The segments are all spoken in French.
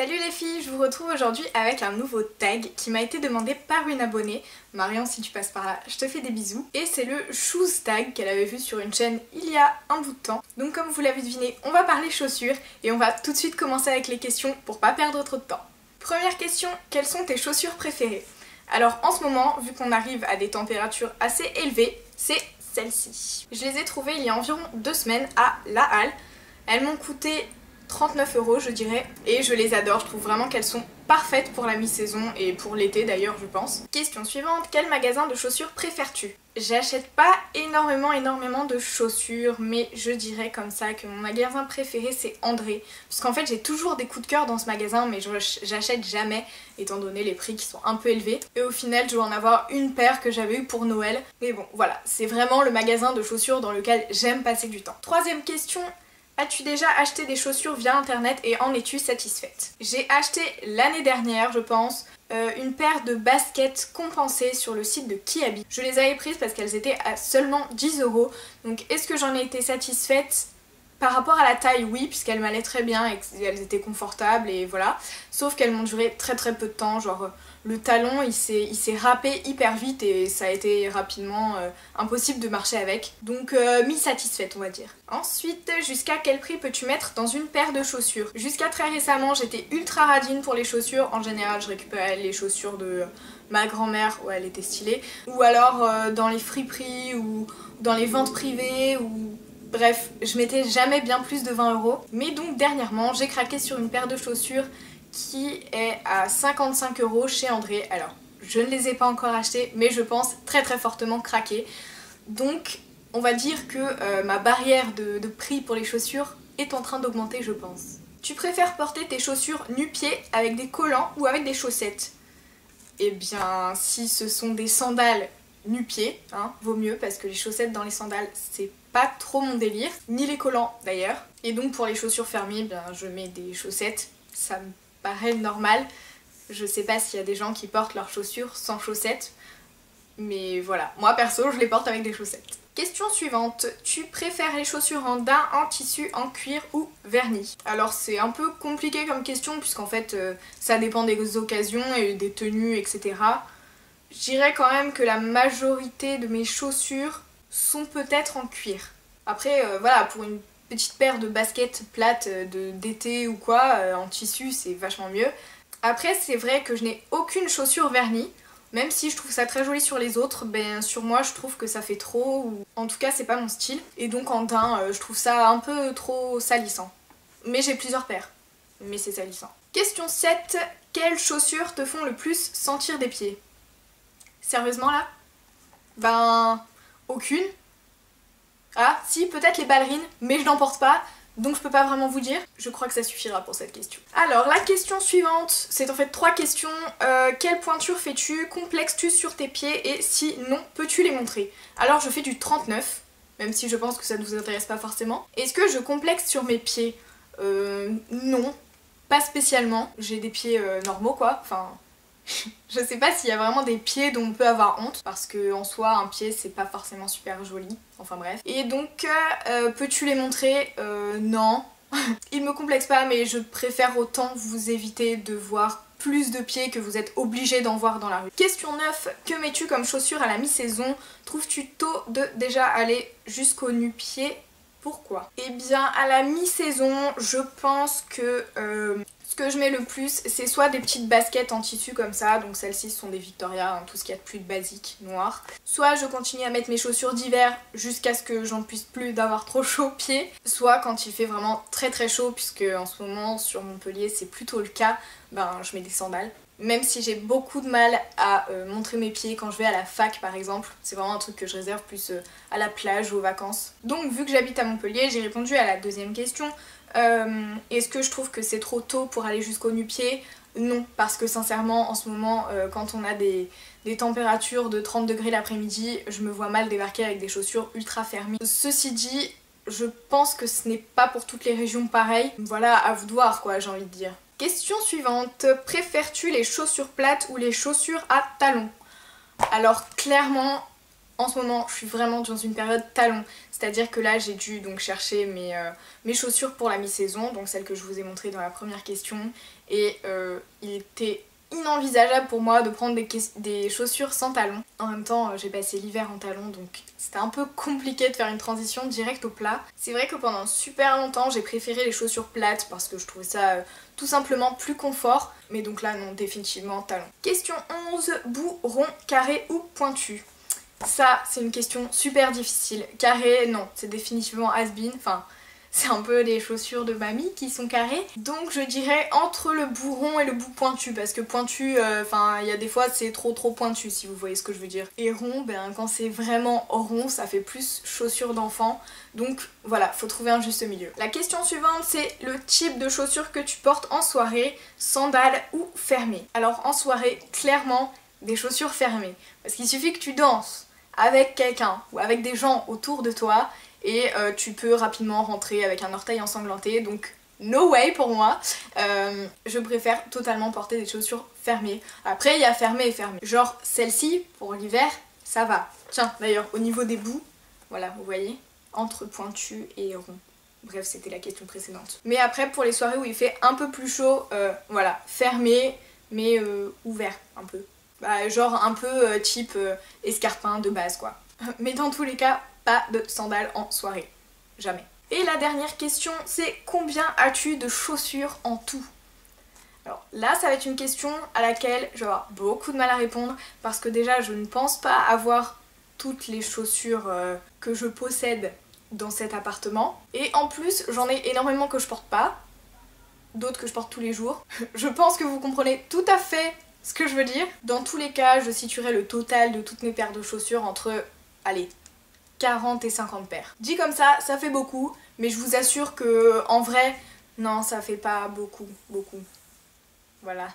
Salut les filles, je vous retrouve aujourd'hui avec un nouveau tag qui m'a été demandé par une abonnée. Marion, si tu passes par là, je te fais des bisous. Et c'est le shoes tag qu'elle avait vu sur une chaîne il y a un bout de temps. Donc comme vous l'avez deviné, on va parler chaussures et on va tout de suite commencer avec les questions pour pas perdre trop de temps. Première question, quelles sont tes chaussures préférées? Alors en ce moment, vu qu'on arrive à des températures assez élevées, c'est celles-ci. Je les ai trouvées il y a environ 2 semaines à La Halle. Elles m'ont coûté 39 € je dirais, et je les adore, je trouve vraiment qu'elles sont parfaites pour la mi-saison et pour l'été d'ailleurs je pense. Question suivante, quel magasin de chaussures préfères-tu? J'achète pas énormément de chaussures, mais je dirais comme ça que mon magasin préféré c'est André, puisqu'en fait j'ai toujours des coups de cœur dans ce magasin mais j'achète jamais étant donné les prix qui sont un peu élevés, et au final je dois en avoir une paire que j'avais eue pour Noël, mais bon voilà, c'est vraiment le magasin de chaussures dans lequel j'aime passer du temps. Troisième question, as-tu déjà acheté des chaussures via internet et en es-tu satisfaite? J'ai acheté l'année dernière, je pense, une paire de baskets compensées sur le site de Kiabi. Je les avais prises parce qu'elles étaient à seulement 10 €. Donc est-ce que j'en ai été satisfaite? Par rapport à la taille, oui, puisqu'elles m'allaient très bien et qu'elles étaient confortables et voilà. Sauf qu'elles m'ont duré très peu de temps, genre le talon il s'est râpé hyper vite et ça a été rapidement impossible de marcher avec. Donc mi-satisfaite on va dire. Ensuite, jusqu'à quel prix peux-tu mettre dans une paire de chaussures? Jusqu'à très récemment j'étais ultra radine pour les chaussures. En général je récupérais les chaussures de ma grand-mère, ouais elle était stylée. Ou alors dans les friperies ou dans les ventes privées ou... Bref, je mettais jamais bien plus de 20 €. Mais donc dernièrement, j'ai craqué sur une paire de chaussures qui est à 55 € chez André. Alors, je ne les ai pas encore achetées, mais je pense très fortement craquer. Donc, on va dire que ma barrière de prix pour les chaussures est en train d'augmenter, je pense. Tu préfères porter tes chaussures nu-pieds avec des collants ou avec des chaussettes? Eh bien, si ce sont des sandales nu-pieds, hein, vaut mieux parce que les chaussettes dans les sandales, c'est pas trop mon délire, ni les collants d'ailleurs. Et donc pour les chaussures fermées, ben, je mets des chaussettes, ça me paraît normal. Je sais pas s'il y a des gens qui portent leurs chaussures sans chaussettes, mais voilà, moi perso je les porte avec des chaussettes. Question suivante, tu préfères les chaussures en daim, en tissu, en cuir ou vernis? Alors c'est un peu compliqué comme question puisqu'en fait ça dépend des occasions et des tenues etc. Je dirais quand même que la majorité de mes chaussures sont peut-être en cuir. Après voilà, pour une petite paire de baskets plates d'été ou quoi, en tissu c'est vachement mieux. Après c'est vrai que je n'ai aucune chaussure vernie, même si je trouve ça très joli sur les autres, ben sur moi je trouve que ça fait trop, ou en tout cas c'est pas mon style. Et donc en daim je trouve ça un peu trop salissant. Mais j'ai plusieurs paires, mais c'est salissant. Question 7, quelles chaussures te font le plus sentir des pieds? Sérieusement là? Ben... aucune. Ah, si, peut-être les ballerines, mais je n'en porte pas, donc je peux pas vraiment vous dire. Je crois que ça suffira pour cette question. Alors, la question suivante, c'est en fait 3 questions. Quelle pointure fais-tu? Complexes-tu sur tes pieds? Et si non, peux-tu les montrer? Alors, je fais du 39, même si je pense que ça ne vous intéresse pas forcément. Est-ce que je complexe sur mes pieds? Non, pas spécialement. J'ai des pieds normaux quoi, enfin... Je sais pas s'il y a vraiment des pieds dont on peut avoir honte, parce que en soi un pied c'est pas forcément super joli, enfin bref. Et donc peux-tu les montrer? Non. Ils me complexent pas, mais je préfère autant vous éviter de voir plus de pieds que vous êtes obligé d'en voir dans la rue. Question 9, que mets-tu comme chaussures à la mi-saison? Trouves-tu tôt de déjà aller jusqu'au nu-pied? Pourquoi? Eh bien à la mi-saison je pense que ce que je mets le plus c'est soit des petites baskets en tissu comme ça, donc celles-ci sont des Victoria, hein, tout ce qu'il y a de plus de basique, noir. Soit je continue à mettre mes chaussures d'hiver jusqu'à ce que j'en puisse plus d'avoir trop chaud aux pieds. Soit quand il fait vraiment très chaud, puisque en ce moment sur Montpellier c'est plutôt le cas, ben je mets des sandales. Même si j'ai beaucoup de mal à montrer mes pieds quand je vais à la fac par exemple, c'est vraiment un truc que je réserve plus à la plage ou aux vacances. Donc vu que j'habite à Montpellier, j'ai répondu à la deuxième question. Est-ce que je trouve que c'est trop tôt pour aller jusqu'au nu-pied? Non, parce que sincèrement en ce moment quand on a des températures de 30 degrés l'après-midi, je me vois mal débarquer avec des chaussures ultra fermées. Ceci dit, je pense que ce n'est pas pour toutes les régions pareil. Voilà, à vous de voir quoi, j'ai envie de dire. Question suivante, préfères-tu les chaussures plates ou les chaussures à talons? Alors clairement, En ce moment, je suis vraiment dans une période talon, c'est-à-dire que là j'ai dû donc chercher mes chaussures pour la mi-saison, donc celles que je vous ai montrées dans la première question, et il était inenvisageable pour moi de prendre des chaussures sans talons. En même temps, j'ai passé l'hiver en talons, donc c'était un peu compliqué de faire une transition directe au plat. C'est vrai que pendant super longtemps, j'ai préféré les chaussures plates parce que je trouvais ça tout simplement plus confort, mais donc là non, définitivement talons. Question 11, bout rond, carré ou pointu? Ça, c'est une question super difficile. Carré, non, c'est définitivement has-been. Enfin, c'est un peu les chaussures de mamie qui sont carrées. Donc je dirais entre le bout rond et le bout pointu. Parce que pointu, enfin, il y a des fois c'est trop pointu si vous voyez ce que je veux dire. Et rond, ben quand c'est vraiment rond, ça fait plus chaussures d'enfant. Donc voilà, faut trouver un juste milieu. La question suivante, c'est le type de chaussures que tu portes en soirée, sandales ou fermées. Alors en soirée, clairement, des chaussures fermées. Parce qu'il suffit que tu danses avec quelqu'un ou avec des gens autour de toi et tu peux rapidement rentrer avec un orteil ensanglanté, donc no way pour moi. Je préfère totalement porter des chaussures fermées. Après il y a fermé et fermé. Genre celle-ci pour l'hiver ça va. Tiens d'ailleurs au niveau des bouts, voilà vous voyez, entre pointu et rond. Bref c'était la question précédente. Mais après pour les soirées où il fait un peu plus chaud, voilà, fermé mais ouvert un peu. Bah, genre un peu type escarpin de base quoi. Mais dans tous les cas, pas de sandales en soirée. Jamais. Et la dernière question, c'est combien as-tu de chaussures en tout? Alors là, ça va être une question à laquelle je vais avoir beaucoup de mal à répondre parce que déjà, je ne pense pas avoir toutes les chaussures que je possède dans cet appartement. Et en plus, j'en ai énormément que je porte pas, d'autres que je porte tous les jours. Je pense que vous comprenez tout à fait ce que je veux dire. Dans tous les cas, je situerai le total de toutes mes paires de chaussures entre, allez, 40 et 50 paires. Dit comme ça fait beaucoup, mais je vous assure que en vrai, non, ça fait pas beaucoup. Voilà.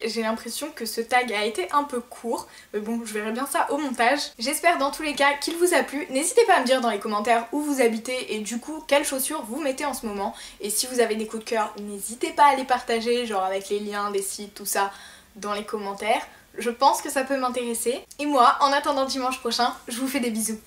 J'ai l'impression que ce tag a été un peu court, mais bon, je verrai bien ça au montage. J'espère dans tous les cas qu'il vous a plu. N'hésitez pas à me dire dans les commentaires où vous habitez et du coup, quelles chaussures vous mettez en ce moment. Et si vous avez des coups de cœur, n'hésitez pas à les partager, genre avec les liens des sites, tout ça, dans les commentaires. Je pense que ça peut m'intéresser. Et moi, en attendant dimanche prochain, je vous fais des bisous.